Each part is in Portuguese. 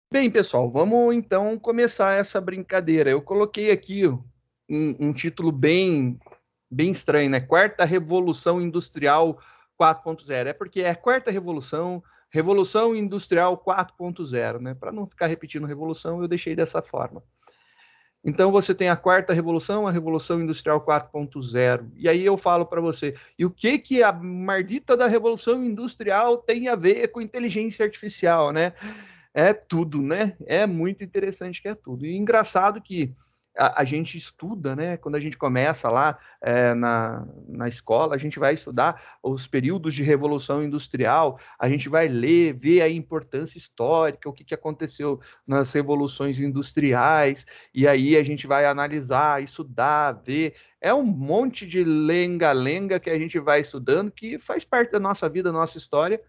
Bem, pessoal, vamos então começar essa brincadeira. Eu coloquei aqui um título bem estranho, né? Quarta Revolução Industrial 4.0. É porque é a quarta revolução, Revolução Industrial 4.0, né? Para não ficar repetindo revolução, eu deixei dessa forma. Então você tem a quarta revolução, a Revolução Industrial 4.0. E aí eu falo para você, e o que a maldita da Revolução Industrial tem a ver com inteligência artificial, né? É tudo, né? É muito interessante que é tudo. E engraçado que a gente estuda, né? Quando a gente começa lá na escola, a gente vai estudar os períodos de Revolução Industrial, a gente vai ler, ver a importância histórica, o que aconteceu nas revoluções industriais, e aí a gente vai analisar, estudar, ver. É um monte de lenga-lenga que a gente vai estudando, que faz parte da nossa vida, da nossa história,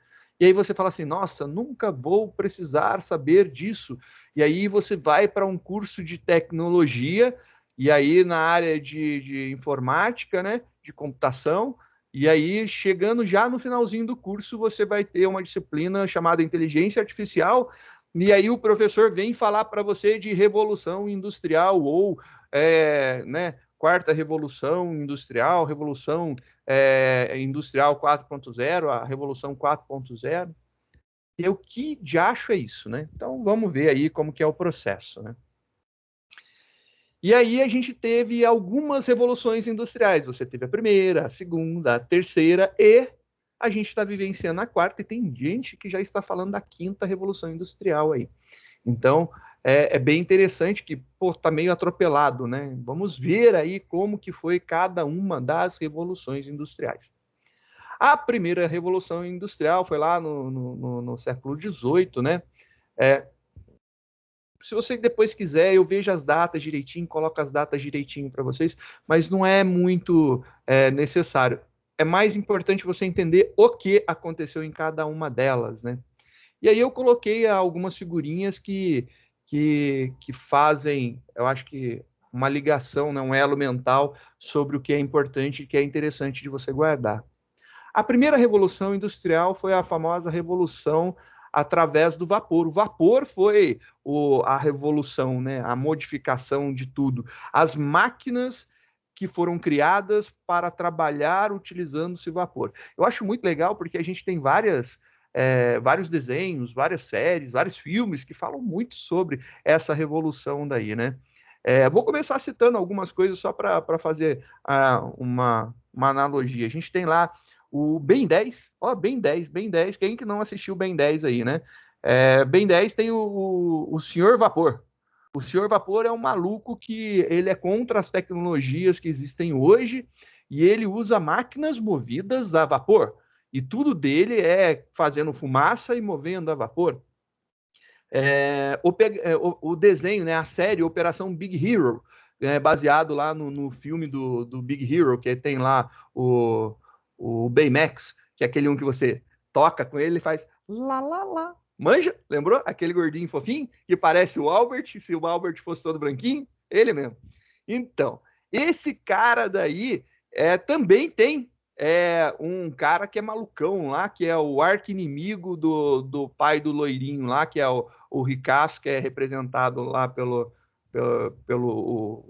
e aí você fala assim, nossa, nunca vou precisar saber disso. E aí você vai para um curso de tecnologia, e aí na área de informática, né, de computação, e aí chegando já no finalzinho do curso, você vai ter uma disciplina chamada inteligência artificial, e aí o professor vem falar para você de revolução industrial ou né, quarta revolução industrial, revolução industrial 4.0, a revolução 4.0. E o que de acho é isso, né? Então vamos ver aí como que é o processo, né? E aí a gente teve algumas revoluções industriais. Você teve a primeira, a segunda, a terceira e a gente está vivenciando a quarta e tem gente que já está falando da quinta revolução industrial aí. Então, é bem interessante que, pô, tá meio atropelado, né? Vamos ver aí como que foi cada uma das revoluções industriais. A primeira revolução industrial foi lá no século XVIII, né? É, se você depois quiser, eu vejo as datas direitinho, coloco as datas direitinho para vocês, mas não é muito necessário. É mais importante você entender o que aconteceu em cada uma delas, né? E aí eu coloquei algumas figurinhas que fazem, eu acho que uma ligação, né, um elo mental sobre o que é importante e que é interessante de você guardar. A primeira revolução industrial foi a famosa revolução através do vapor. O vapor foi a revolução, né, a modificação de tudo. As máquinas que foram criadas para trabalhar utilizando-se vapor. Eu acho muito legal porque a gente tem vários desenhos, várias séries, vários filmes que falam muito sobre essa revolução daí, né? Vou começar citando algumas coisas só para fazer uma analogia. A gente tem lá o Ben 10, ó, Ben 10, quem que não assistiu Ben 10 aí, né? Ben 10 tem o Senhor Vapor. O Senhor Vapor é um maluco que ele é contra as tecnologias que existem hoje e ele usa máquinas movidas a vapor. E tudo dele é fazendo fumaça e movendo a vapor. O desenho, né, a série Operação Big Hero, baseado lá no filme do Big Hero, que tem lá o Baymax, que é aquele um que você toca com ele e faz lá, lá, lá. Manja? Lembrou? Aquele gordinho fofinho que parece o Albert, se o Albert fosse todo branquinho? Ele mesmo. Então, esse cara daí também tem um cara que é malucão lá, que é o arqui-inimigo do pai do loirinho lá, que é o Ricasso, que é representado lá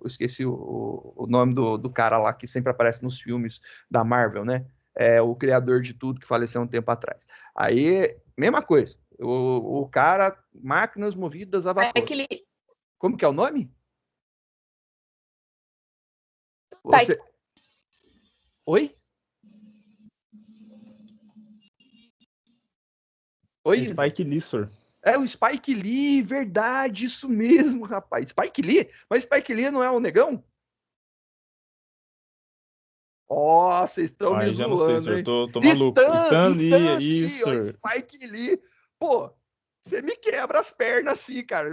esqueci o nome do cara lá, que sempre aparece nos filmes da Marvel, né? É o criador de tudo que faleceu um tempo atrás. Aí, mesma coisa. O cara, máquinas movidas a vapor. Aquele Como que é o nome? Spike, Você. Oi? Oi, É Isa? Spike Lee, senhor. É o Spike Lee, verdade, isso mesmo, rapaz. Spike Lee? Mas Spike Lee não é um negão? Ó, vocês estão me Aí já não sei, zoando, senhor. hein? Tô maluco. Stan Lee, Stan Lee, isso, ó, senhor. Spike Lee. Pô, você me quebra as pernas assim, cara.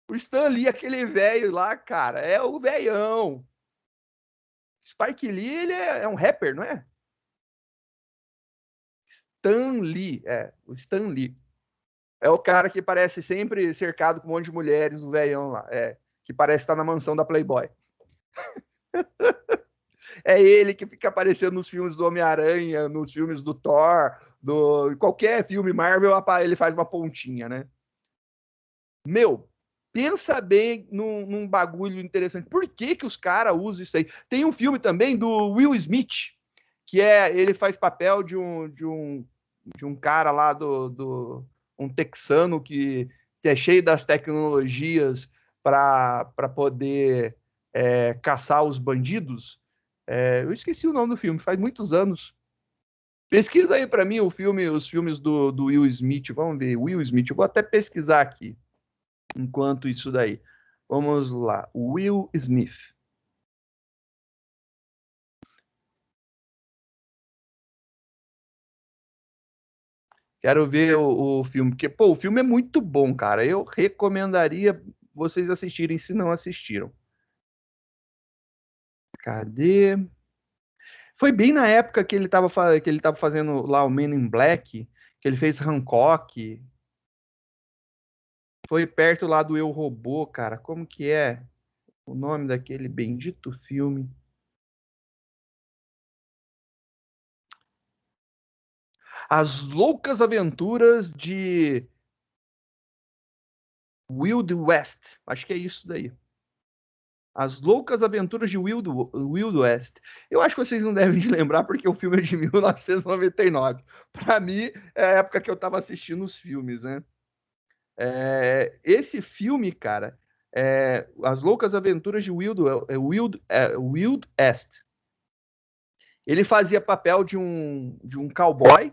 O Stan Lee, aquele velho lá, cara, é o velhão. Spike Lee, ele é um rapper, não é? Stan Lee, o Stan Lee. É o cara que parece sempre cercado com um monte de mulheres, o velhão lá, que parece estar na mansão da Playboy. É ele que fica aparecendo nos filmes do Homem-Aranha, nos filmes do Thor, qualquer filme Marvel, ele faz uma pontinha, né? Meu, pensa bem num bagulho interessante. Por que os caras usam isso aí? Tem um filme também do Will Smith, que ele faz papel de um cara lá um texano que é cheio das tecnologias para poder caçar os bandidos. Eu esqueci o nome do filme, faz muitos anos. Pesquisa aí para mim os filmes do Will Smith. Vamos ver, Will Smith. Eu vou até pesquisar aqui enquanto isso daí. Vamos lá, Will Smith. Quero ver o filme, porque, pô, o filme é muito bom, cara. Eu recomendaria vocês assistirem se não assistiram. Cadê? Foi bem na época que ele tava fazendo lá o Men in Black, que ele fez Hancock. Foi perto lá do Eu, Robô, cara. Como que é o nome daquele bendito filme? As Loucas Aventuras de Wild West. Acho que é isso daí. As Loucas Aventuras de Wild West. Eu acho que vocês não devem lembrar porque o filme é de 1999. Para mim, é a época que eu estava assistindo os filmes, né? Esse filme, cara, As Loucas Aventuras de Wild West. Ele fazia papel de um cowboy,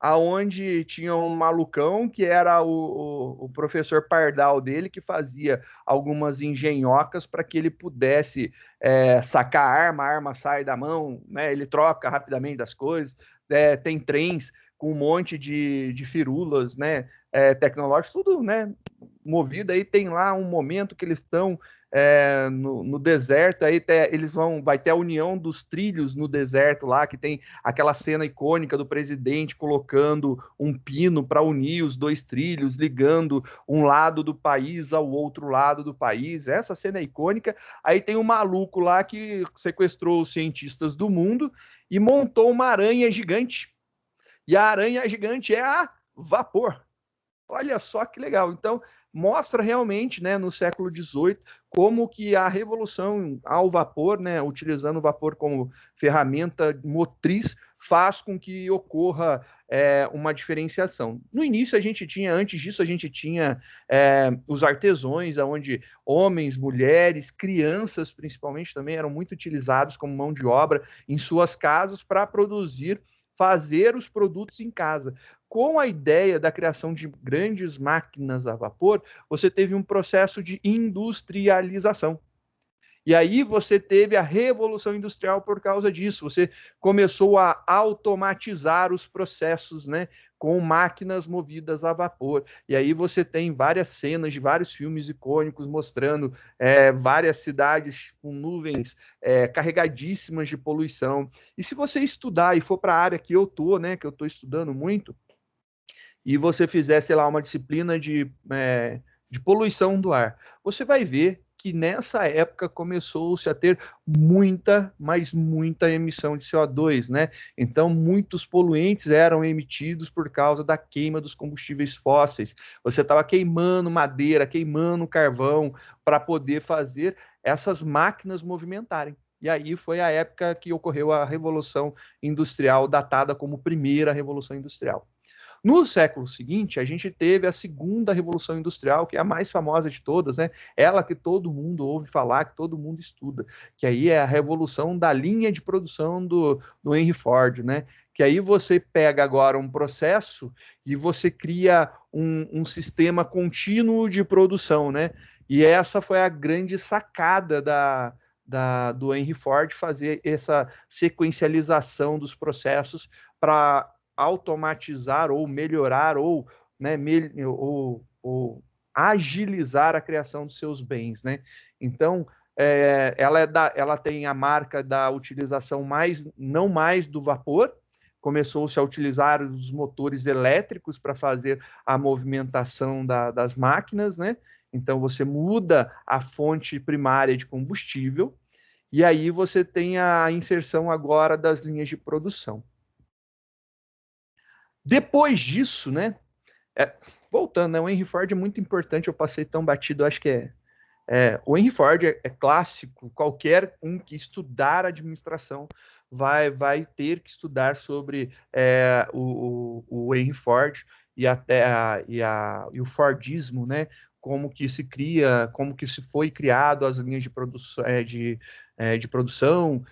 aonde tinha um malucão que era o professor Pardal dele, que fazia algumas engenhocas para que ele pudesse sacar a arma sai da mão, né? Ele troca rapidamente das coisas, tem trens com um monte de firulas, né? Tecnológicos, tudo, né? Movido aí, tem lá um momento que eles estão no deserto, aí vai ter a união dos trilhos no deserto lá, que tem aquela cena icônica do presidente colocando um pino para unir os dois trilhos, ligando um lado do país ao outro lado do país. Essa cena é icônica. Aí tem um maluco lá que sequestrou os cientistas do mundo e montou uma aranha gigante. E a aranha gigante é a vapor. Olha só que legal. Então, mostra realmente, né, no século XVIII, como que a revolução ao vapor, né, utilizando o vapor como ferramenta motriz, faz com que ocorra uma diferenciação. No início, antes disso, a gente tinha os artesões, onde homens, mulheres, crianças, principalmente, também eram muito utilizados como mão de obra em suas casas para fazer os produtos em casa. Com a ideia da criação de grandes máquinas a vapor, você teve um processo de industrialização. E aí você teve a revolução industrial por causa disso. Você começou a automatizar os processos, né, com máquinas movidas a vapor. E aí você tem várias cenas de vários filmes icônicos mostrando várias cidades com nuvens carregadíssimas de poluição. E se você estudar e for para a área que eu tô, né, que eu estou estudando muito, e você fizer, sei lá, uma disciplina de poluição do ar, você vai ver que nessa época começou-se a ter muita, mas muita emissão de CO2, né? Então, muitos poluentes eram emitidos por causa da queima dos combustíveis fósseis. Você estava queimando madeira, queimando carvão para poder fazer essas máquinas movimentarem. E aí foi a época que ocorreu a Revolução Industrial, datada como primeira Revolução Industrial. No século seguinte, a gente teve a segunda Revolução Industrial, que é a mais famosa de todas, né? Ela que todo mundo ouve falar, que todo mundo estuda, que aí é a revolução da linha de produção do Henry Ford, né? Que aí você pega agora um processo e você cria um sistema contínuo de produção, né? E essa foi a grande sacada do Henry Ford, fazer essa sequencialização dos processos para automatizar ou melhorar ou, né, ou agilizar a criação dos seus bens, né? Então, ela tem a marca da utilização não mais do vapor, começou-se a utilizar os motores elétricos para fazer a movimentação das máquinas, né? Então, você muda a fonte primária de combustível e aí você tem a inserção agora das linhas de produção. Depois disso, né? voltando, né? O Henry Ford é muito importante, eu passei tão batido, acho que o Henry Ford é clássico, qualquer um que estudar administração vai ter que estudar sobre o Henry Ford e o Fordismo, né? Como que se cria, como que se foi criado as linhas de produção, de produção,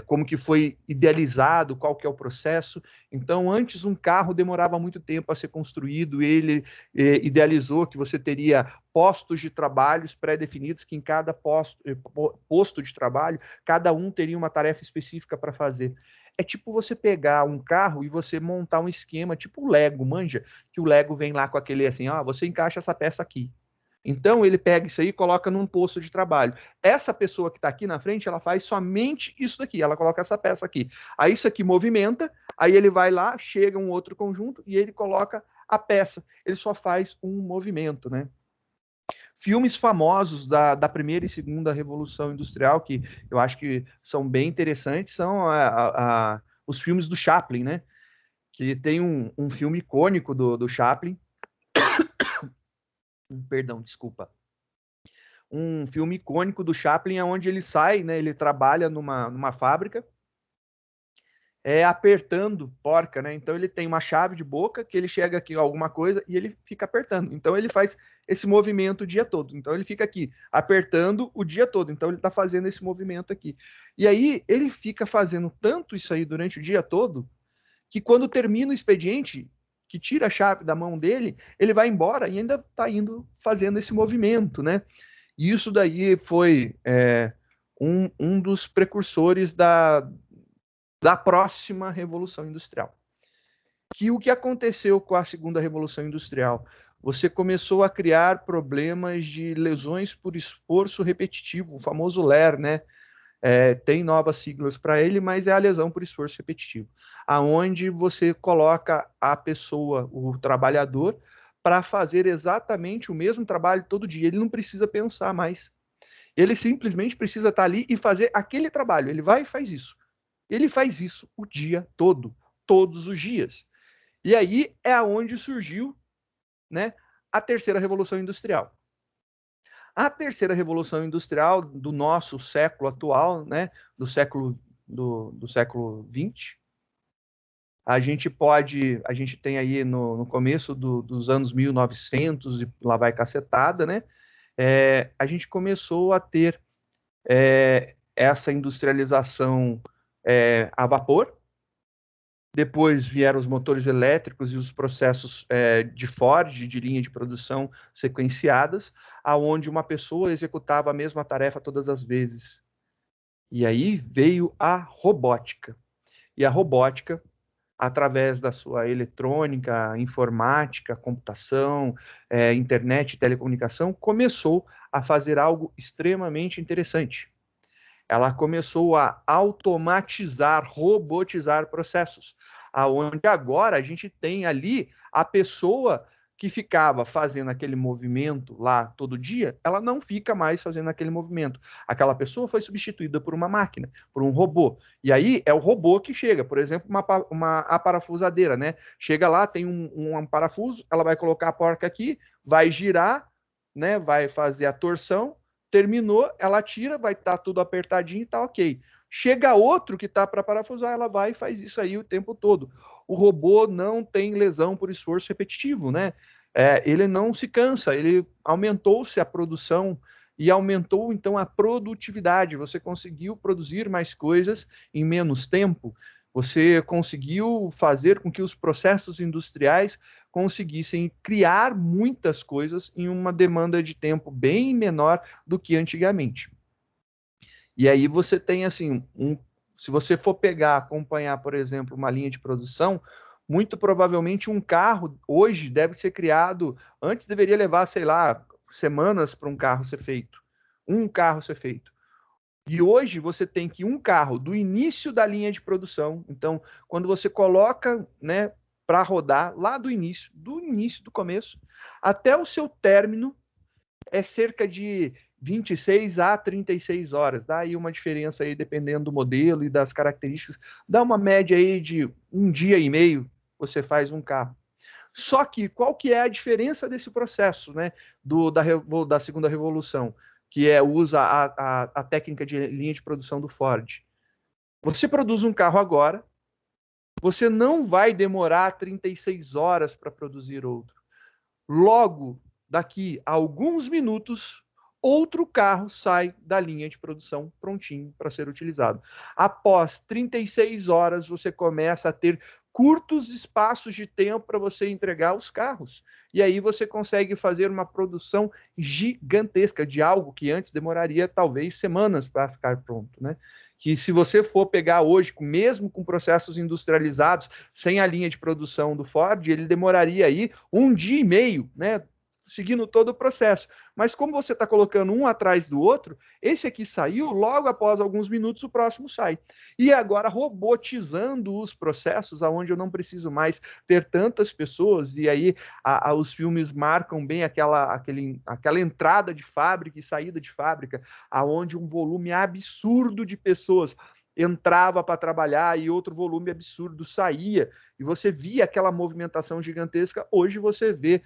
como que foi idealizado, qual que é o processo. Então, antes um carro demorava muito tempo a ser construído, ele idealizou que você teria postos de trabalhos pré-definidos, que em cada posto de trabalho, cada um teria uma tarefa específica para fazer. É tipo você pegar um carro e você montar um esquema, tipo o Lego, manja, que o Lego vem lá com aquele assim, você encaixa essa peça aqui. Então ele pega isso aí e coloca num posto de trabalho. Essa pessoa que está aqui na frente, ela faz somente isso daqui, ela coloca essa peça aqui. Aí isso aqui movimenta, aí ele vai lá, chega um outro conjunto e ele coloca a peça. Ele só faz um movimento, né? Filmes famosos da primeira e segunda Revolução Industrial, que eu acho que são bem interessantes, são os filmes do Chaplin, né? Que tem um filme icônico do Chaplin. Perdão, desculpa. Um filme icônico do Chaplin, onde ele sai, né? Ele trabalha numa fábrica, apertando porca, né? Então ele tem uma chave de boca que ele chega aqui alguma coisa e ele fica apertando. Então ele faz esse movimento o dia todo. Então ele fica aqui apertando o dia todo. Então ele está fazendo esse movimento aqui. E aí ele fica fazendo tanto isso aí durante o dia todo que quando termina o expediente, que tira a chave da mão dele, ele vai embora e ainda está indo fazendo esse movimento, né? E isso daí foi um dos precursores da próxima Revolução Industrial. Que o que aconteceu com a segunda Revolução Industrial? Você começou a criar problemas de lesões por esforço repetitivo, o famoso LER, né? Tem novas siglas para ele, mas é a lesão por esforço repetitivo, aonde você coloca a pessoa, o trabalhador, para fazer exatamente o mesmo trabalho todo dia. Ele não precisa pensar mais. Ele simplesmente precisa estar ali e fazer aquele trabalho. Ele vai e faz isso. Ele faz isso o dia todo, todos os dias. E aí é aonde surgiu, né, a terceira Revolução Industrial. A terceira Revolução Industrial do nosso século atual, né, do século XX, a gente tem aí no começo dos anos 1900, e lá vai cacetada, né, a gente começou a ter essa industrialização a vapor. Depois vieram os motores elétricos e os processos de Ford, de linha de produção sequenciadas, aonde uma pessoa executava a mesma tarefa todas as vezes. E aí veio a robótica. E a robótica, através da sua eletrônica, informática, computação, internet e telecomunicação, começou a fazer algo extremamente interessante. Ela começou a automatizar, robotizar processos, aonde agora a gente tem ali a pessoa que ficava fazendo aquele movimento lá todo dia, ela não fica mais fazendo aquele movimento. Aquela pessoa foi substituída por uma máquina, por um robô. E aí é o robô que chega, por exemplo, a parafusadeira, né? Chega lá, tem um parafuso, ela vai colocar a porca aqui, vai girar, né? Vai fazer a torção, terminou, ela tira, vai estar tudo apertadinho e tá ok. Chega outro que tá para parafusar, ela vai e faz isso aí o tempo todo. O robô não tem lesão por esforço repetitivo, né? Ele não se cansa, ele aumentou-se a produção e aumentou então a produtividade. Você conseguiu produzir mais coisas em menos tempo. Você conseguiu fazer com que os processos industriais conseguissem criar muitas coisas em uma demanda de tempo bem menor do que antigamente. E aí você tem assim, se você for pegar, acompanhar, por exemplo, uma linha de produção, muito provavelmente um carro hoje deve ser criado, antes deveria levar, sei lá, semanas para um carro ser feito. Um carro ser feito. E hoje você tem que um carro do início da linha de produção, então quando você coloca, né, para rodar lá do início do começo, até o seu término é cerca de 26 a 36 horas. Dá aí uma diferença aí dependendo do modelo e das características. Dá uma média aí de um dia e meio você faz um carro. Só que qual que é a diferença desse processo, né, da segunda revolução, que usa a técnica de linha de produção do Ford? Você produz um carro agora, você não vai demorar 36 horas para produzir outro. Logo, daqui a alguns minutos, outro carro sai da linha de produção prontinho para ser utilizado. Após 36 horas, você começa a ter curtos espaços de tempo para você entregar os carros. E aí você consegue fazer uma produção gigantesca de algo que antes demoraria talvez semanas para ficar pronto, né? Que se você for pegar hoje, mesmo com processos industrializados, sem a linha de produção do Ford, ele demoraria aí 1 dia e meio, né? Seguindo todo o processo. Mas como você está colocando um atrás do outro, esse aqui saiu, logo após alguns minutos o próximo sai. E agora robotizando os processos, aonde eu não preciso mais ter tantas pessoas, e aí os filmes marcam bem aquela entrada de fábrica e saída de fábrica, aonde um volume absurdo de pessoas entrava para trabalhar e outro volume absurdo saía, e você via aquela movimentação gigantesca. Hoje você vê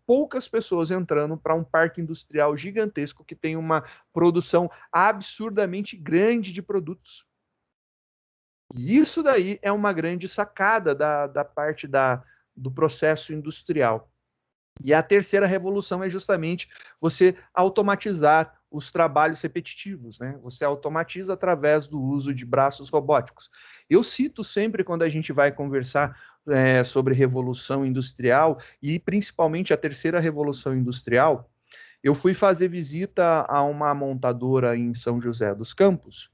poucas pessoas entrando para um parque industrial gigantesco que tem uma produção absurdamente grande de produtos. E isso daí é uma grande sacada da parte do processo industrial. E a terceira revolução é justamente você automatizar os trabalhos repetitivos, né? Você automatiza através do uso de braços robóticos. Eu cito sempre quando a gente vai conversar sobre revolução industrial e principalmente a terceira revolução industrial. Eu fui fazer visita a uma montadora em São José dos Campos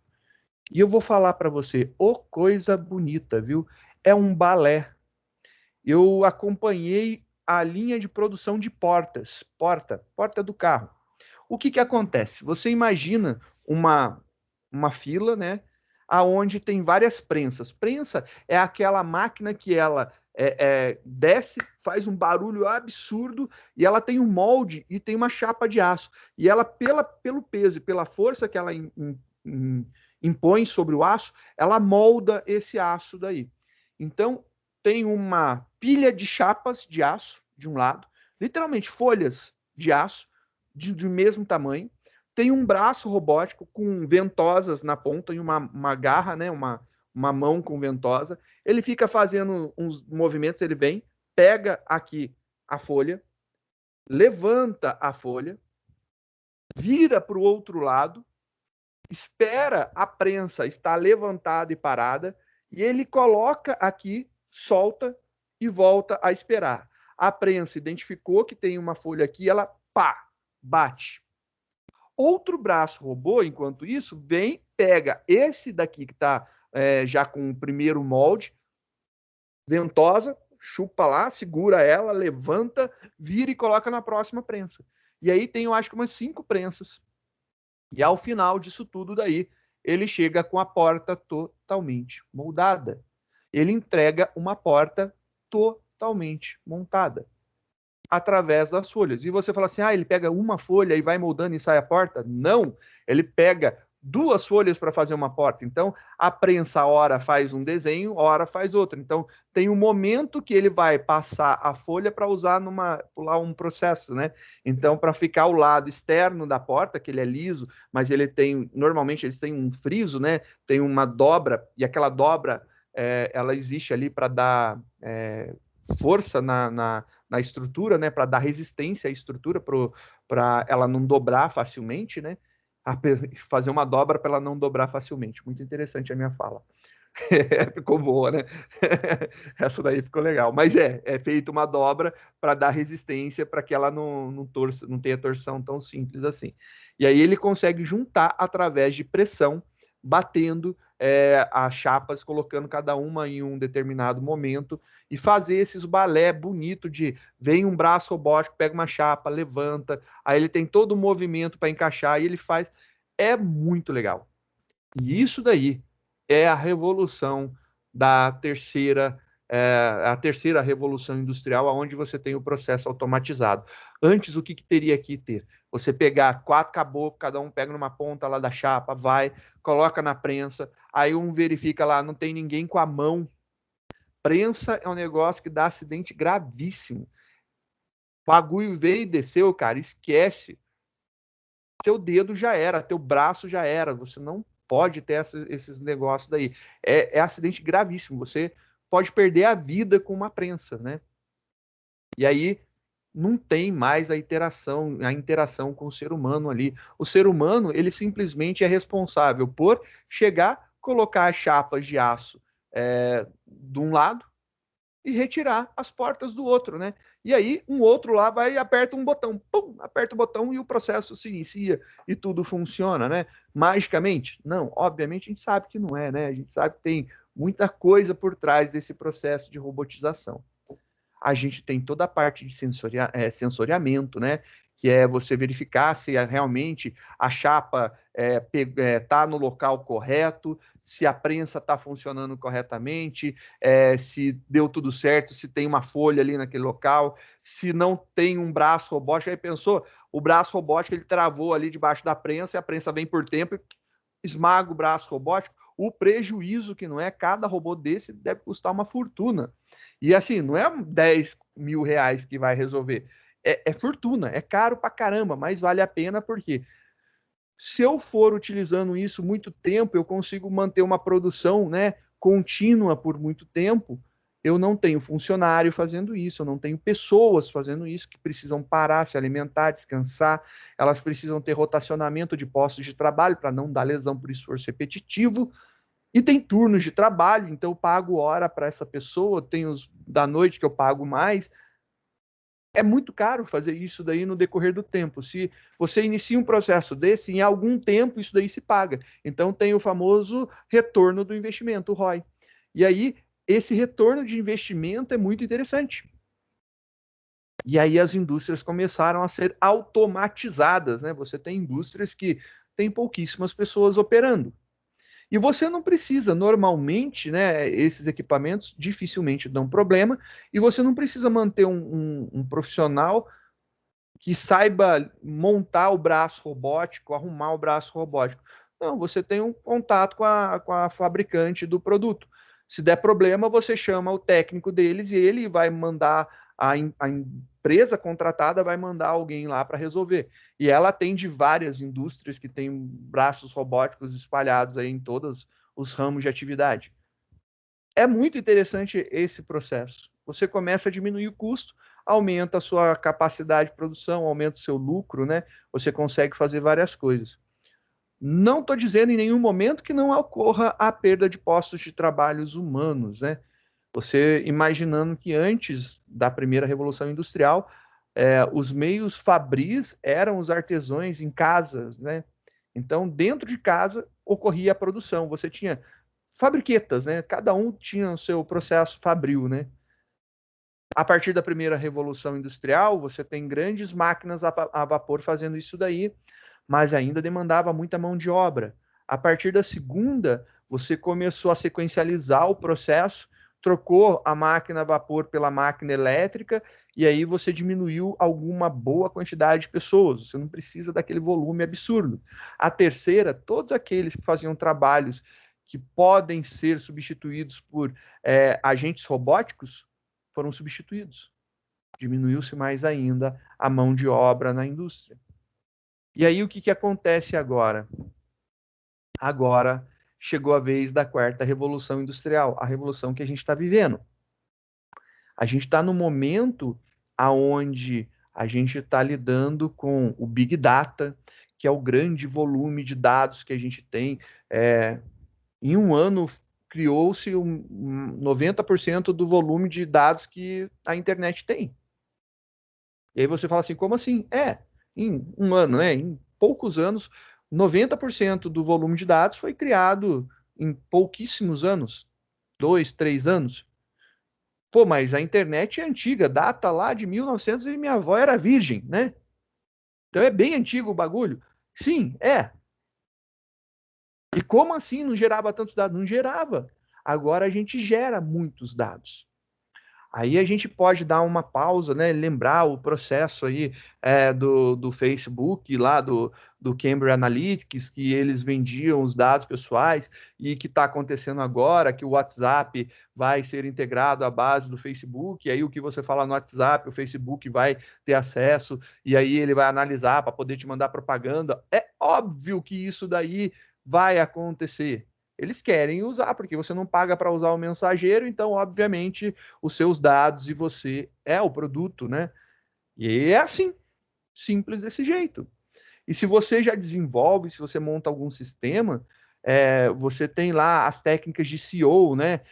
e eu vou falar para você, coisa bonita, viu? É um balé. Eu acompanhei a linha de produção de porta do carro. O que acontece? Você imagina uma fila, né, aonde tem várias prensas. Prensa é aquela máquina que ela desce, faz um barulho absurdo e ela tem um molde e tem uma chapa de aço. E ela, pelo peso e pela força que ela impõe sobre o aço, ela molda esse aço daí. Então, tem uma pilha de chapas de aço de um lado, literalmente folhas de aço de mesmo tamanho, tem um braço robótico com ventosas na ponta e uma garra, né, uma mão com ventosa. Ele fica fazendo uns movimentos, ele vem, pega aqui a folha, levanta a folha, vira para o outro lado, espera a prensa estar levantada e parada, e ele coloca aqui, solta e volta a esperar. A prensa identificou que tem uma folha aqui, ela bate. Outro braço robô, enquanto isso, vem, pega esse daqui que está já com o primeiro molde, ventosa, chupa lá, segura ela, levanta, vira e coloca na próxima prensa. E aí tem, eu acho que umas 5 prensas. E ao final disso tudo daí, ele chega com a porta totalmente moldada. Ele entrega uma porta totalmente montada através das folhas. E você fala assim, ele pega uma folha e vai moldando e sai a porta? Não, ele pega 2 folhas para fazer uma porta. Então, a prensa, ora faz um desenho, ora faz outro. Então, tem um momento que ele vai passar a folha para usar pular um processo, né? Então, para ficar ao lado externo da porta, que ele é liso, mas ele tem, normalmente eles têm um friso, né? Tem uma dobra, e aquela dobra, ela existe ali para dar força na estrutura, né? Para dar resistência à estrutura, para ela não dobrar facilmente, né? Fazer uma dobra para ela não dobrar facilmente. Muito interessante a minha fala. Ficou boa, né? Essa daí ficou legal. Mas é feita uma dobra para dar resistência para que ela não tenha torção tão simples assim. E aí ele consegue juntar através de pressão, batendo as chapas, colocando cada uma em um determinado momento e fazer esses balé bonito de vem um braço robótico, pega uma chapa, levanta, aí ele tem todo o movimento para encaixar e ele faz. É muito legal. E isso daí é a revolução da a terceira revolução industrial, onde você tem o processo automatizado. Antes, o que teria que ter? Você pegar 4 caboclos, cada um pega numa ponta lá da chapa, vai, coloca na prensa, aí um verifica lá, não tem ninguém com a mão Prensa é um negócio que dá acidente gravíssimo. O bagulho veio e desceu, cara, esquece. Teu dedo já era, teu braço já era. Você não pode ter esses negócios daí. É acidente gravíssimo. Você pode perder a vida com uma prensa, né? E aí não tem mais a interação com o ser humano ali. O ser humano, ele simplesmente é responsável por chegar, colocar as chapas de aço de um lado e retirar as portas do outro, né? E aí um outro lá vai e aperta um botão, pum, aperta o botão e o processo se inicia e tudo funciona, né? Magicamente? Não, obviamente a gente sabe que não é, né? A gente sabe que tem muita coisa por trás desse processo de robotização. A gente tem toda a parte de sensoriamento, né? Que é você verificar se realmente a chapa está no local correto, se a prensa está funcionando corretamente, se deu tudo certo, se tem uma folha ali naquele local, se não tem um braço robótico. Aí pensou, o braço robótico ele travou ali debaixo da prensa, e a prensa vem por tempo e esmaga o braço robótico. O prejuízo que não é, cada robô desse deve custar uma fortuna. E assim, não é 10 mil reais que vai resolver. É fortuna, é caro pra caramba, mas vale a pena porque se eu for utilizando isso muito tempo, eu consigo manter uma produção, né, contínua por muito tempo. Eu não tenho funcionário fazendo isso, eu não tenho pessoas fazendo isso que precisam parar, se alimentar, descansar, elas precisam ter rotacionamento de postos de trabalho para não dar lesão por esforço repetitivo. E tem turnos de trabalho, então eu pago hora para essa pessoa, tem os da noite que eu pago mais. É muito caro fazer isso daí no decorrer do tempo. Se você inicia um processo desse, em algum tempo isso daí se paga. Então tem o famoso retorno do investimento, o ROI. E aí, esse retorno de investimento é muito interessante. E aí as indústrias começaram a ser automatizadas, né? Você tem indústrias que tem pouquíssimas pessoas operando. E você não precisa, normalmente, né, esses equipamentos dificilmente dão problema, e você não precisa manter um profissional que saiba montar o braço robótico, arrumar o braço robótico. Não, você tem um contato com a fabricante do produto. Se der problema, você chama o técnico deles e ele vai mandar, a empresa contratada vai mandar alguém lá para resolver. E ela atende várias indústrias que têm braços robóticos espalhados aí em todos os ramos de atividade. É muito interessante esse processo. Você começa a diminuir o custo, aumenta a sua capacidade de produção, aumenta o seu lucro, né? Você consegue fazer várias coisas. Não estou dizendo em nenhum momento que não ocorra a perda de postos de trabalhos humanos, né? Você imaginando que antes da primeira revolução industrial, os meios fabris eram os artesãos em casas, né? Então, dentro de casa ocorria a produção. Você tinha fabriquetas, né? Cada um tinha o seu processo fabril, né? A partir da primeira revolução industrial, você tem grandes máquinas a vapor fazendo isso daí, mas ainda demandava muita mão de obra. A partir da segunda, você começou a sequencializar o processo, trocou a máquina a vapor pela máquina elétrica, e aí você diminuiu alguma boa quantidade de pessoas. Você não precisa daquele volume absurdo. A terceira, todos aqueles que faziam trabalhos que podem ser substituídos por agentes robóticos foram substituídos. Diminuiu-se mais ainda a mão de obra na indústria. E aí o que acontece agora? Agora chegou a vez da quarta revolução industrial, a revolução que a gente está vivendo. A gente está no momento aonde a gente está lidando com o Big Data, que é o grande volume de dados que a gente tem. Em um ano, criou-se 90% do volume de dados que a internet tem. E aí você fala assim, como assim? Em um ano, né? Em poucos anos, 90% do volume de dados foi criado em pouquíssimos anos, 2, 3 anos. Pô, mas a internet é antiga, data lá de 1900 e minha avó era virgem, né? Então é bem antigo o bagulho. Sim, é. E como assim não gerava tantos dados? Não gerava. Agora a gente gera muitos dados. Aí a gente pode dar uma pausa, né? Lembrar o processo aí do Facebook, lá do Cambridge Analytics, que eles vendiam os dados pessoais e que está acontecendo agora, que o WhatsApp vai ser integrado à base do Facebook, e aí o que você fala no WhatsApp, o Facebook vai ter acesso, e aí ele vai analisar para poder te mandar propaganda. É óbvio que isso daí vai acontecer. Eles querem usar, porque você não paga para usar o mensageiro, então, obviamente, os seus dados e você é o produto, né? E é assim, simples desse jeito. E se você já desenvolve, se você monta algum sistema, você tem lá as técnicas de SEO, né?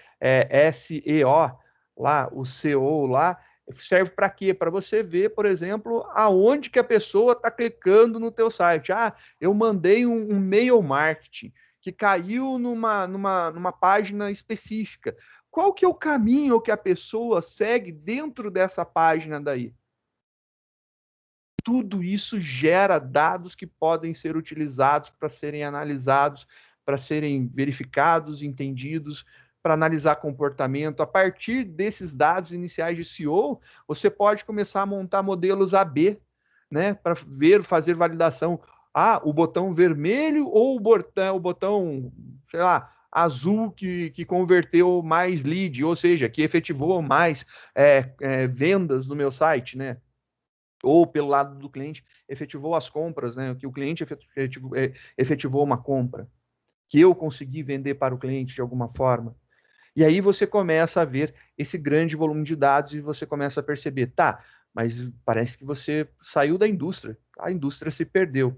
SEO, lá, o SEO lá, serve para quê? Para você ver, por exemplo, aonde que a pessoa está clicando no teu site. Ah, eu mandei um mail marketing que caiu numa página específica. Qual que é o caminho que a pessoa segue dentro dessa página daí? Tudo isso gera dados que podem ser utilizados para serem analisados, para serem verificados, entendidos, para analisar comportamento. A partir desses dados iniciais de SEO, você pode começar a montar modelos AB, né, para ver, fazer validação. Ah, o botão vermelho ou o botão, sei lá, azul que converteu mais lead, ou seja, que efetivou mais vendas no meu site, né? Ou pelo lado do cliente, efetivou as compras, né? Que o cliente efetivou uma compra, que eu consegui vender para o cliente de alguma forma. E aí você começa a ver esse grande volume de dados e você começa a perceber, tá, mas parece que você saiu da indústria, a indústria se perdeu.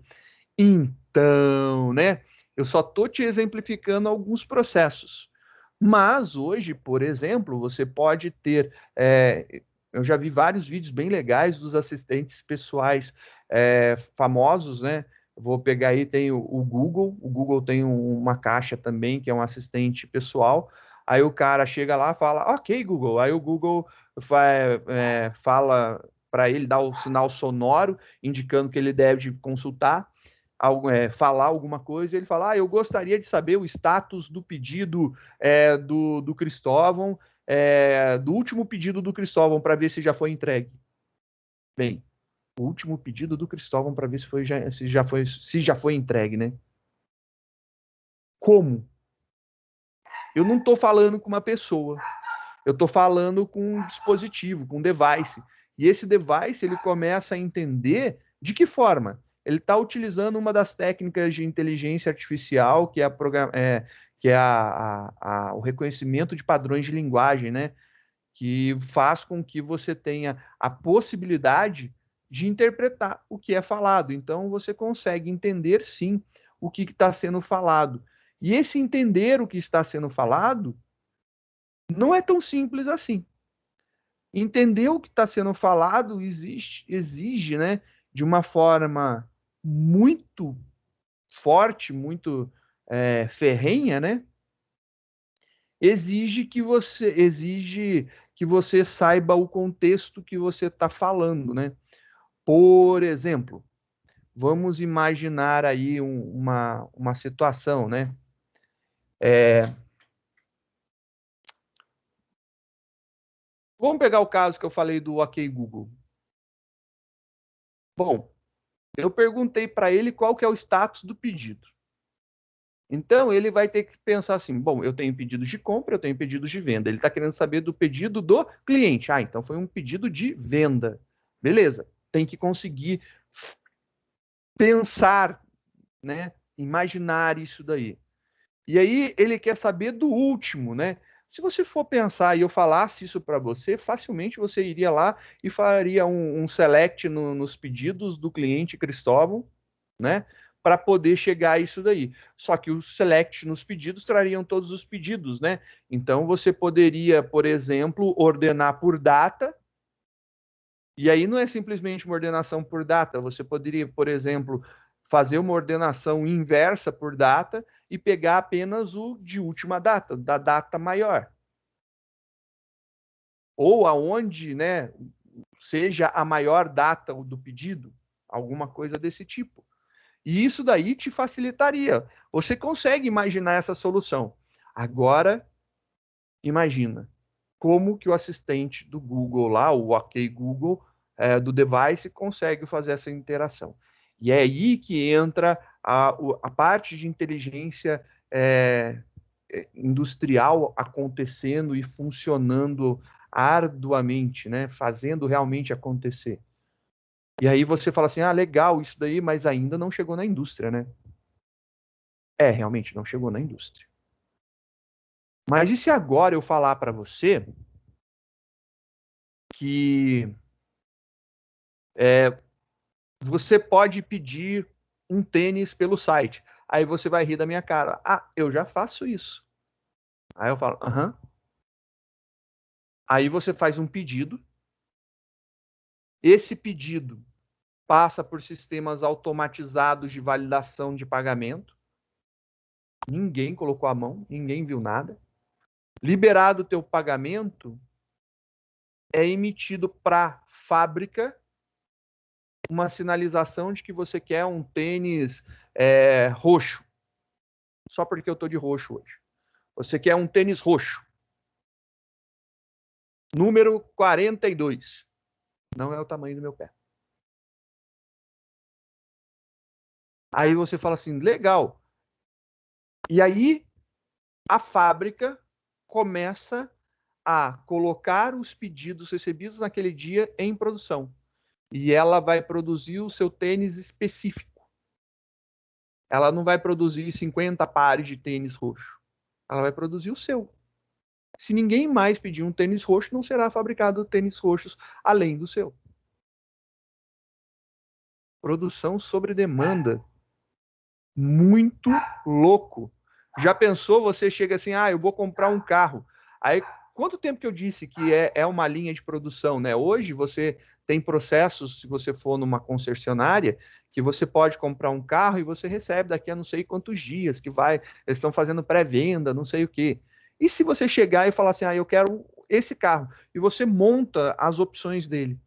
Então, né? Eu só estou te exemplificando alguns processos. Mas hoje, por exemplo, você pode ter. Eu já vi vários vídeos bem legais dos assistentes pessoais famosos, né? Vou pegar aí, tem o Google tem uma caixa também, que é um assistente pessoal. Aí o cara chega lá e fala, ok, Google. Aí o Google fala para ele, dá o sinal sonoro, indicando que ele deve consultar falar alguma coisa, e ele fala, eu gostaria de saber o status do pedido do Cristóvão, do último pedido do Cristóvão, para ver se já foi entregue. Bem, o último pedido do Cristóvão para ver se já foi entregue, né? Como? Eu não estou falando com uma pessoa, eu estou falando com um dispositivo, com um device. E esse device, ele começa a entender de que forma? Ele está utilizando uma das técnicas de inteligência artificial, que é o reconhecimento de padrões de linguagem, né? Que faz com que você tenha a possibilidade de interpretar o que é falado. Então, você consegue entender, sim, o que está sendo falado. E esse entender o que está sendo falado não é tão simples assim. Entender o que está sendo falado exige, né, de uma forma muito forte, muito ferrenha, né? Exige que você saiba o contexto que você está falando, né? Por exemplo, vamos imaginar aí uma situação, né? Vamos pegar o caso que eu falei do OK Google. Bom, eu perguntei para ele qual que é o status do pedido. Então, ele vai ter que pensar assim, bom, eu tenho pedidos de compra, eu tenho pedidos de venda. Ele está querendo saber do pedido do cliente. Ah, então foi um pedido de venda. Beleza, tem que conseguir pensar, né? Imaginar isso daí. E aí, ele quer saber do último, né? Se você for pensar e eu falasse isso para você, facilmente você iria lá e faria um select nos pedidos do cliente Cristóvão, né? Para poder chegar a isso daí. Só que o select nos pedidos trariam todos os pedidos, né? Então você poderia, por exemplo, ordenar por data. E aí não é simplesmente uma ordenação por data. Você poderia, por exemplo, fazer uma ordenação inversa por data e pegar apenas o de última data, da data maior. Ou aonde, né, seja a maior data do pedido, alguma coisa desse tipo. E isso daí te facilitaria. Você consegue imaginar essa solução. Agora, imagina. como que o assistente do Google lá, o OK Google, do device, consegue fazer essa interação. E é aí que entra a parte de inteligência industrial acontecendo e funcionando arduamente, né? Fazendo realmente acontecer. E aí você fala assim, legal isso daí, mas ainda não chegou na indústria, né? Realmente não chegou na indústria. Mas e se agora eu falar para você que você pode pedir um tênis pelo site? Aí você vai rir da minha cara. Eu já faço isso. Aí eu falo, aham. Aí você faz um pedido. Esse pedido passa por sistemas automatizados de validação de pagamento. Ninguém colocou a mão, ninguém viu nada. Liberado o teu pagamento, é emitido para fábrica uma sinalização de que você quer um tênis roxo. Só porque eu estou de roxo hoje. Você quer um tênis roxo. Número 42. Não é o tamanho do meu pé. Aí você fala assim, legal. E aí a fábrica começa a colocar os pedidos recebidos naquele dia em produção. E ela vai produzir o seu tênis específico. Ela não vai produzir 50 pares de tênis roxo. Ela vai produzir o seu. Se ninguém mais pedir um tênis roxo, não será fabricado tênis roxos além do seu. Produção sobre demanda. Muito louco. Já pensou, você chega assim, eu vou comprar um carro. Aí, quanto tempo que eu disse que é uma linha de produção, né? Hoje você tem processos, se você for numa concessionária, que você pode comprar um carro e você recebe daqui a não sei quantos dias, eles estão fazendo pré-venda, não sei o quê. E se você chegar e falar assim, eu quero esse carro, e você monta as opções dele.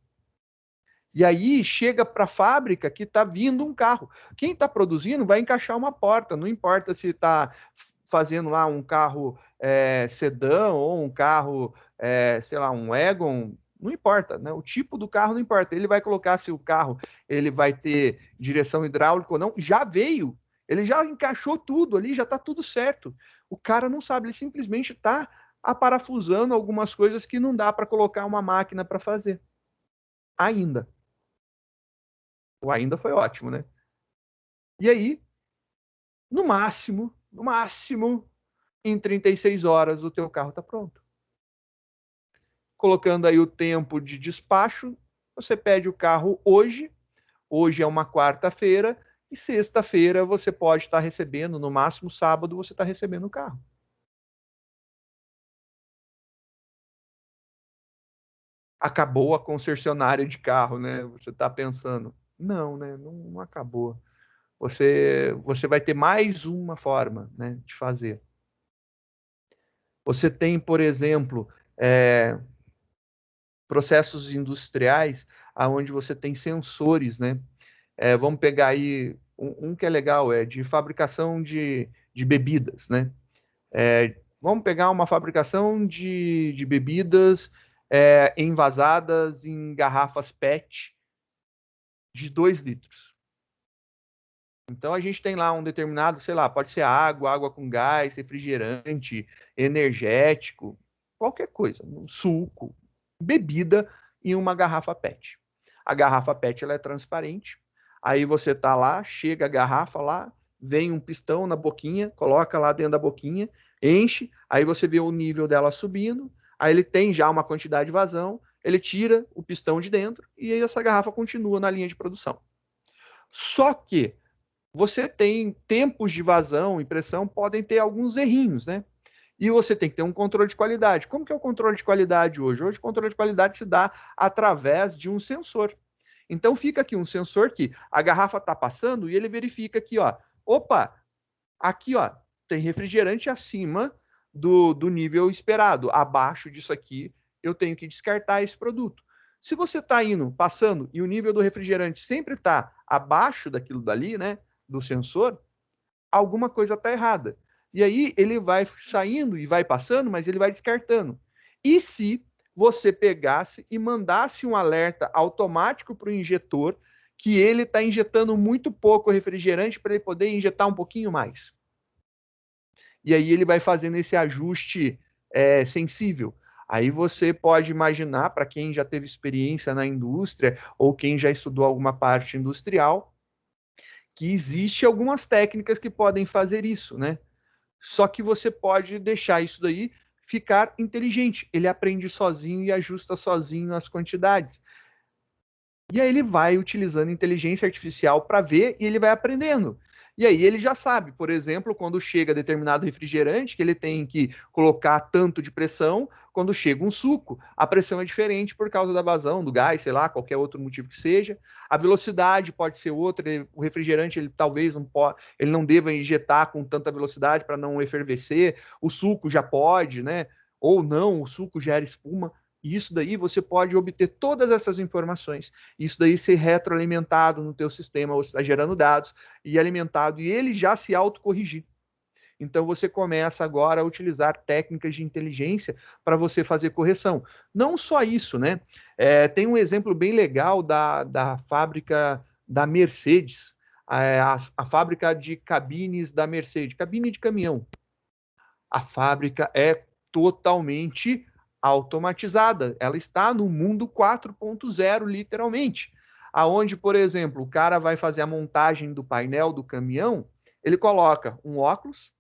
E aí chega para a fábrica que está vindo um carro. Quem está produzindo vai encaixar uma porta, não importa se está fazendo lá um carro sedã ou um carro, sei lá, um Egon, não importa, né? O tipo do carro não importa. Ele vai colocar se o carro ele vai ter direção hidráulica ou não. Já veio, ele já encaixou tudo ali, já está tudo certo. O cara não sabe, ele simplesmente está aparafusando algumas coisas que não dá para colocar uma máquina para fazer. Ainda. O ainda foi ótimo, né? E aí, no máximo, em 36 horas o teu carro está pronto. Colocando aí o tempo de despacho, você pede o carro hoje é uma quarta-feira, e sexta-feira você pode estar recebendo, no máximo sábado você está recebendo o carro. Acabou a concessionária de carro, né? Você está pensando, não, né? Não acabou. Você vai ter mais uma forma, né, de fazer. Você tem, por exemplo, processos industriais onde você tem sensores, né? Vamos pegar aí um que é legal, de fabricação de bebidas, né? Vamos pegar uma fabricação de bebidas envasadas em garrafas PET de 2 litros. Então a gente tem lá um determinado, sei lá, pode ser água com gás, refrigerante, energético, qualquer coisa, um suco, bebida em uma garrafa PET. A garrafa PET ela é transparente. Aí você tá lá, chega a garrafa lá, vem um pistão na boquinha, coloca lá dentro da boquinha, enche, aí você vê o nível dela subindo, aí ele tem já uma quantidade de vazão, ele tira o pistão de dentro e aí essa garrafa continua na linha de produção. Só que você tem tempos de vazão e pressão, podem ter alguns errinhos, né? E você tem que ter um controle de qualidade. Como que é o controle de qualidade hoje? Hoje o controle de qualidade se dá através de um sensor. Então fica aqui um sensor que a garrafa está passando e ele verifica aqui, opa, aqui, tem refrigerante acima do nível esperado. Abaixo disso aqui, eu tenho que descartar esse produto. Se você está indo, passando, e o nível do refrigerante sempre está abaixo daquilo dali, né, do sensor, alguma coisa está errada. E aí ele vai saindo e vai passando, mas ele vai descartando. E se você pegasse e mandasse um alerta automático para o injetor que ele está injetando muito pouco refrigerante para ele poder injetar um pouquinho mais? E aí ele vai fazendo esse ajuste sensível. Aí você pode imaginar, para quem já teve experiência na indústria ou quem já estudou alguma parte industrial, que existe algumas técnicas que podem fazer isso, né? Só que você pode deixar isso daí ficar inteligente. Ele aprende sozinho e ajusta sozinho as quantidades. E aí ele vai utilizando inteligência artificial para ver e ele vai aprendendo. E aí ele já sabe, por exemplo, quando chega determinado refrigerante, que ele tem que colocar tanto de pressão, quando chega um suco, a pressão é diferente por causa da vazão, do gás, sei lá, qualquer outro motivo que seja. A velocidade pode ser outra, o refrigerante ele talvez ele não deva injetar com tanta velocidade para não efervescer, o suco já pode, né? Ou não, o suco gera espuma. E isso daí você pode obter todas essas informações. Isso daí ser retroalimentado no teu sistema, você está gerando dados e alimentado, e ele já se autocorrigir. Então você começa agora a utilizar técnicas de inteligência para você fazer correção. Não só isso, né? Tem um exemplo bem legal da fábrica da Mercedes, a fábrica de cabines da Mercedes, cabine de caminhão. A fábrica é totalmente automatizada. Ela está no mundo 4.0, literalmente. Aonde, por exemplo, o cara vai fazer a montagem do painel do caminhão, ele coloca um óculos,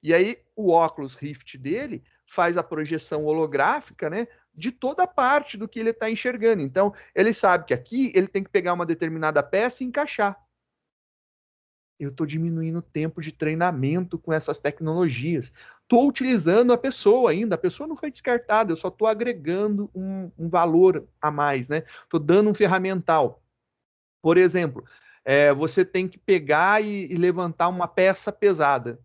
e aí o óculos Rift dele faz a projeção holográfica, né, de toda a parte do que ele está enxergando. Então, ele sabe que aqui ele tem que pegar uma determinada peça e encaixar. Eu estou diminuindo o tempo de treinamento com essas tecnologias. Estou utilizando a pessoa ainda, a pessoa não foi descartada, eu só estou agregando um valor a mais, né? Estou dando um ferramental. Por exemplo, você tem que pegar e levantar uma peça pesada.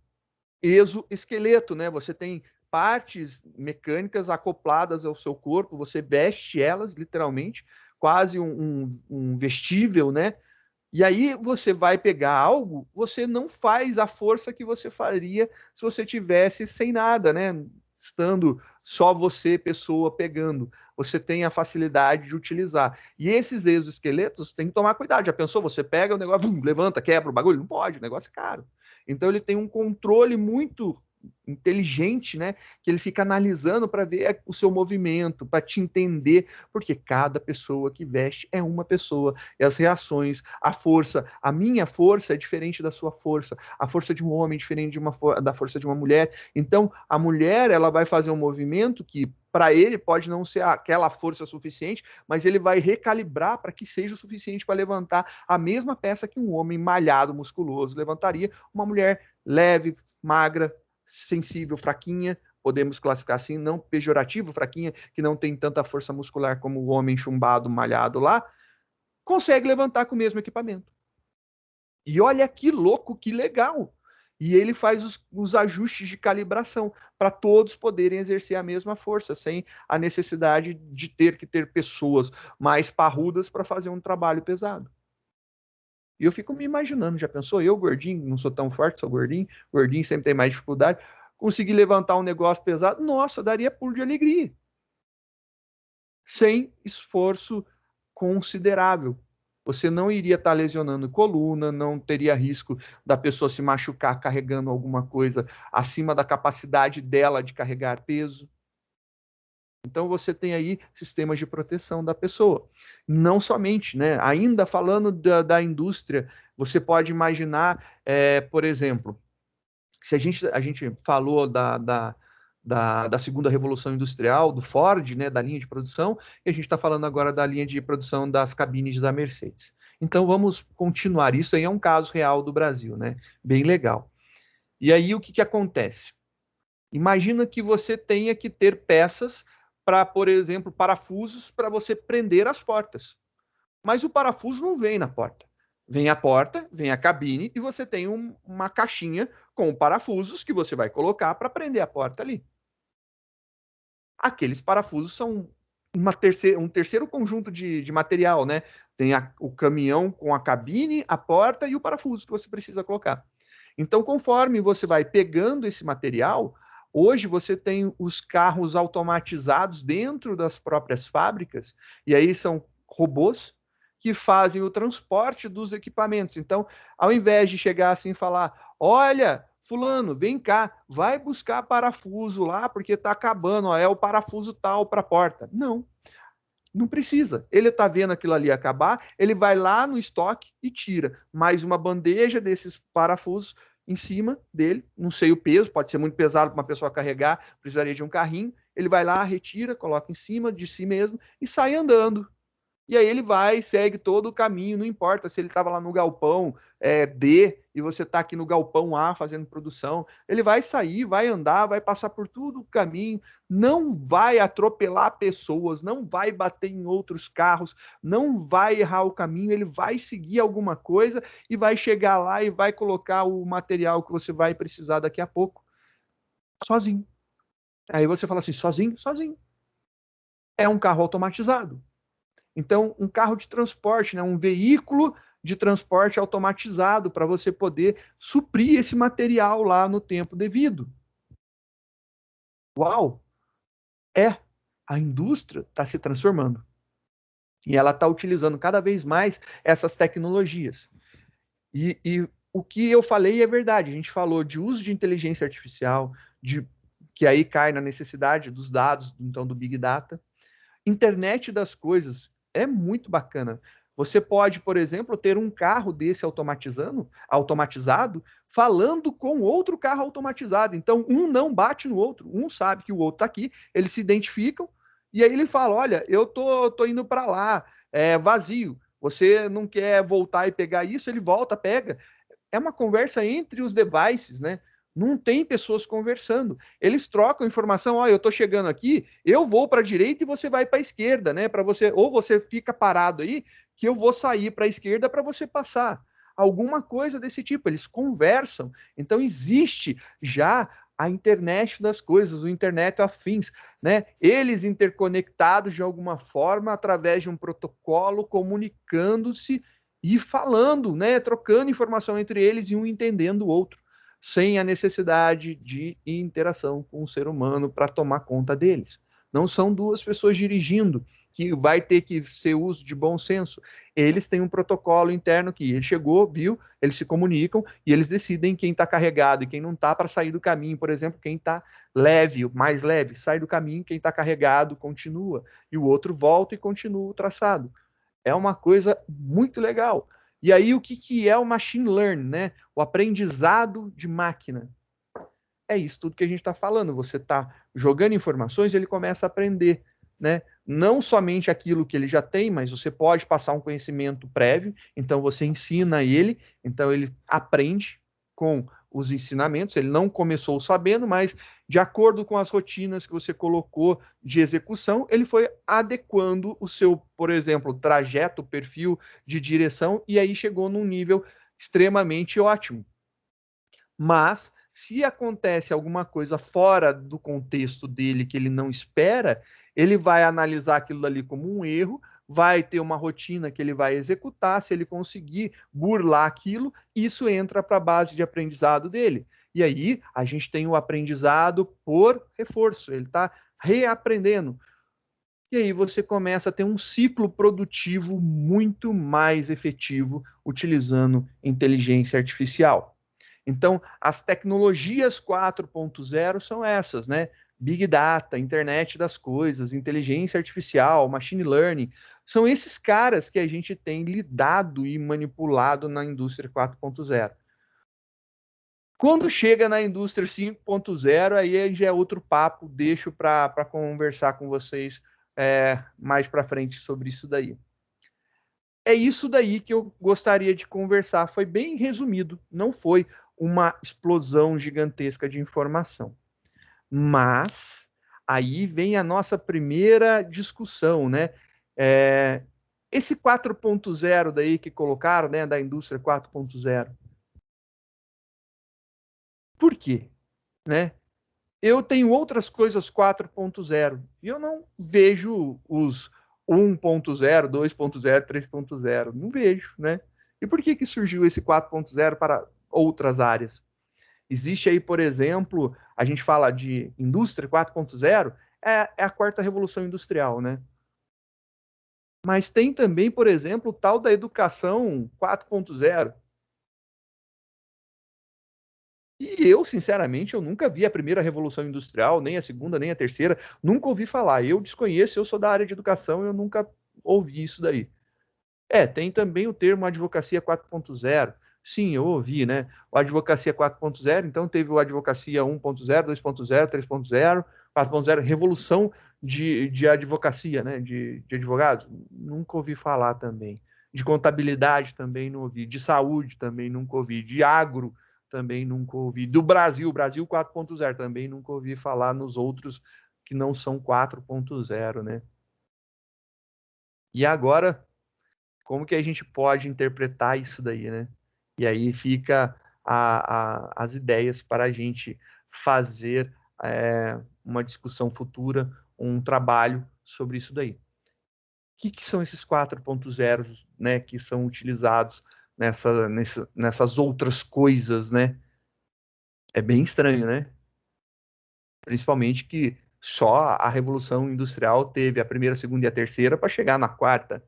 Exoesqueleto, né? Você tem partes mecânicas acopladas ao seu corpo, você veste elas, literalmente, quase um vestível, né? E aí você vai pegar algo, você não faz a força que você faria se você tivesse sem nada, né? Estando só você, pessoa, pegando. Você tem a facilidade de utilizar. E esses exoesqueletos tem que tomar cuidado. Já pensou? Você pega o negócio, levanta, quebra o bagulho? Não pode, o negócio é caro. Então ele tem um controle muito inteligente, né? Que ele fica analisando para ver o seu movimento, para te entender, porque cada pessoa que veste é uma pessoa, e as reações, a força, a minha força é diferente da sua força, a força de um homem é diferente da força de uma mulher. Então, a mulher, ela vai fazer um movimento que para ele pode não ser aquela força suficiente, mas ele vai recalibrar para que seja o suficiente para levantar a mesma peça que um homem malhado, musculoso levantaria, uma mulher leve, magra, sensível, fraquinha, podemos classificar assim, não pejorativo, fraquinha, que não tem tanta força muscular como o homem chumbado, malhado lá, consegue levantar com o mesmo equipamento. E olha que louco, que legal! E ele faz os ajustes de calibração para todos poderem exercer a mesma força, sem a necessidade de ter que ter pessoas mais parrudas para fazer um trabalho pesado. E eu fico me imaginando, já pensou? Eu, gordinho, não sou tão forte, sou gordinho, gordinho sempre tem mais dificuldade, conseguir levantar um negócio pesado, nossa, daria pulo de alegria. Sem esforço considerável. Você não iria estar lesionando coluna, não teria risco da pessoa se machucar carregando alguma coisa acima da capacidade dela de carregar peso. Então você tem aí sistemas de proteção da pessoa. Não somente, né? Ainda falando da indústria, você pode imaginar, por exemplo, se a gente falou da segunda revolução industrial, do Ford, né, da linha de produção, e a gente está falando agora da linha de produção das cabines da Mercedes. Então vamos continuar. Isso aí é um caso real do Brasil, né? Bem legal. E aí o que acontece? Imagina que você tenha que ter peças para, por exemplo, parafusos para você prender as portas. Mas o parafuso não vem na porta. Vem a porta, vem a cabine e você tem uma caixinha com parafusos que você vai colocar para prender a porta ali. Aqueles parafusos são um terceiro conjunto de material, né? Tem o caminhão com a cabine, a porta e o parafuso que você precisa colocar. Então, conforme você vai pegando esse material, Hoje você tem os carros automatizados dentro das próprias fábricas, e aí são robôs que fazem o transporte dos equipamentos. Então, ao invés de chegar assim e falar, olha, fulano, vem cá, vai buscar parafuso lá, porque está acabando, ó, é o parafuso tal para a porta. Não, não precisa. Ele está vendo aquilo ali acabar, ele vai lá no estoque e tira mais uma bandeja desses parafusos em cima dele, não sei o peso, pode ser muito pesado para uma pessoa carregar, precisaria de um carrinho, ele vai lá, retira, coloca em cima de si mesmo e sai andando. E aí ele vai, segue todo o caminho, não importa se ele estava lá no galpão D e você está aqui no galpão A fazendo produção, ele vai sair, vai andar, vai passar por todo o caminho, não vai atropelar pessoas, não vai bater em outros carros, não vai errar o caminho, ele vai seguir alguma coisa e vai chegar lá e vai colocar o material que você vai precisar daqui a pouco, sozinho. Aí você fala assim, sozinho? Sozinho. É um carro automatizado. Então, um carro de transporte, né, um veículo de transporte automatizado para você poder suprir esse material lá no tempo devido. Uau! A indústria está se transformando. E ela está utilizando cada vez mais essas tecnologias. E o que eu falei é verdade. A gente falou de uso de inteligência artificial, que aí cai na necessidade dos dados, então do Big Data. Internet das coisas é muito bacana. Você pode, por exemplo, ter um carro desse automatizado, falando com outro carro automatizado. Então, um não bate no outro, um sabe que o outro está aqui, eles se identificam, e aí ele fala: olha, eu tô indo para lá, é vazio. Você não quer voltar e pegar isso? Ele volta, pega. É uma conversa entre os devices, né? Não tem pessoas conversando. Eles trocam informação, ó, eu tô chegando aqui, eu vou para a direita e você vai para a esquerda, né? Para você, ou você fica parado aí, que eu vou sair para a esquerda para você passar. Alguma coisa desse tipo, eles conversam. Então existe já a internet das coisas, o Internet of Things, né? Eles interconectados de alguma forma através de um protocolo, comunicando-se e falando, né? Trocando informação entre eles e um entendendo o outro sem a necessidade de interação com o ser humano para tomar conta deles. Não são duas pessoas dirigindo, que vai ter que ser uso de bom senso. Eles têm um protocolo interno que ele chegou, viu, eles se comunicam e eles decidem quem está carregado e quem não está para sair do caminho. Por exemplo, quem está leve, mais leve, sai do caminho, quem está carregado continua. E o outro volta e continua o traçado. É uma coisa muito legal. E aí, o que é o machine learning, né? O aprendizado de máquina. É isso tudo que a gente está falando. Você está jogando informações e ele começa a aprender, né? Não somente aquilo que ele já tem, mas você pode passar um conhecimento prévio, então você ensina ele, então ele aprende com os ensinamentos, ele não começou sabendo, mas de acordo com as rotinas que você colocou de execução, ele foi adequando o seu, por exemplo, trajeto, perfil de direção, e aí chegou num nível extremamente ótimo. Mas se acontece alguma coisa fora do contexto dele que ele não espera, ele vai analisar aquilo ali como um erro, vai ter uma rotina que ele vai executar, se ele conseguir burlar aquilo, isso entra para a base de aprendizado dele. E aí a gente tem o aprendizado por reforço, ele está reaprendendo. E aí você começa a ter um ciclo produtivo muito mais efetivo utilizando inteligência artificial. Então, as tecnologias 4.0 são essas, né? Big Data, internet das coisas, inteligência artificial, machine learning, são esses caras que a gente tem lidado e manipulado na indústria 4.0. Quando chega na indústria 5.0, aí já é outro papo, deixo para conversar com vocês mais para frente sobre isso daí. É isso daí que eu gostaria de conversar. Foi bem resumido, não foi uma explosão gigantesca de informação. Mas aí vem a nossa primeira discussão, né? Esse 4.0 daí que colocaram, né, da indústria 4.0. Por quê? Né? Eu tenho outras coisas 4.0 e eu não vejo os 1.0, 2.0, 3.0. Não vejo, né? E por que surgiu esse 4.0 para outras áreas? Existe aí, por exemplo, a gente fala de indústria 4.0, é a quarta revolução industrial, né? Mas tem também, por exemplo, o tal da educação 4.0. E eu, sinceramente, eu nunca vi a primeira revolução industrial, nem a segunda, nem a terceira, nunca ouvi falar. Eu desconheço, eu sou da área de educação, eu nunca ouvi isso daí. Tem também o termo advocacia 4.0. Sim, eu ouvi, né? O advocacia 4.0, então teve o advocacia 1.0, 2.0, 3.0, 4.0, revolução de advocacia, né? De advogados. Nunca ouvi falar também. De contabilidade também não ouvi. De saúde também nunca ouvi. De agro também nunca ouvi. Do Brasil 4.0 também nunca ouvi falar nos outros que não são 4.0, né? E agora, como que a gente pode interpretar isso daí, né? E aí fica as ideias para a gente fazer uma discussão futura, um trabalho sobre isso daí. O que são esses 4.0, né, que são utilizados nessas outras coisas, né? É bem estranho, né? Principalmente que só a Revolução Industrial teve a primeira, a segunda e a terceira para chegar na quarta.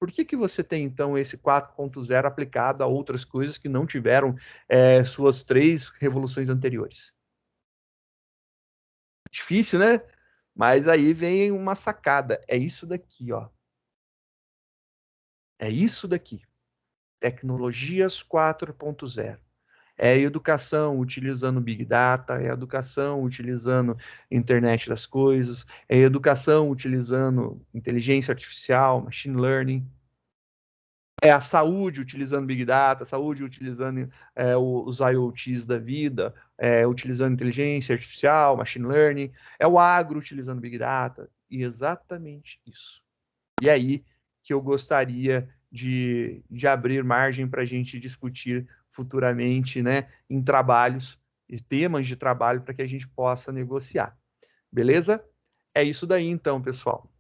Por que você tem, então, esse 4.0 aplicado a outras coisas que não tiveram suas 3 revoluções anteriores? Difícil, né? Mas aí vem uma sacada. É isso daqui, ó. É isso daqui. Tecnologias 4.0. É a educação utilizando Big Data, é a educação utilizando internet das coisas, é a educação utilizando inteligência artificial, machine learning. É a saúde utilizando Big Data, a saúde utilizando os IoTs da vida, utilizando inteligência artificial, machine learning, é o agro utilizando Big Data, e exatamente isso. E aí que eu gostaria de abrir margem para a gente discutir futuramente, né, em trabalhos e temas de trabalho para que a gente possa negociar. Beleza? É isso daí então, pessoal.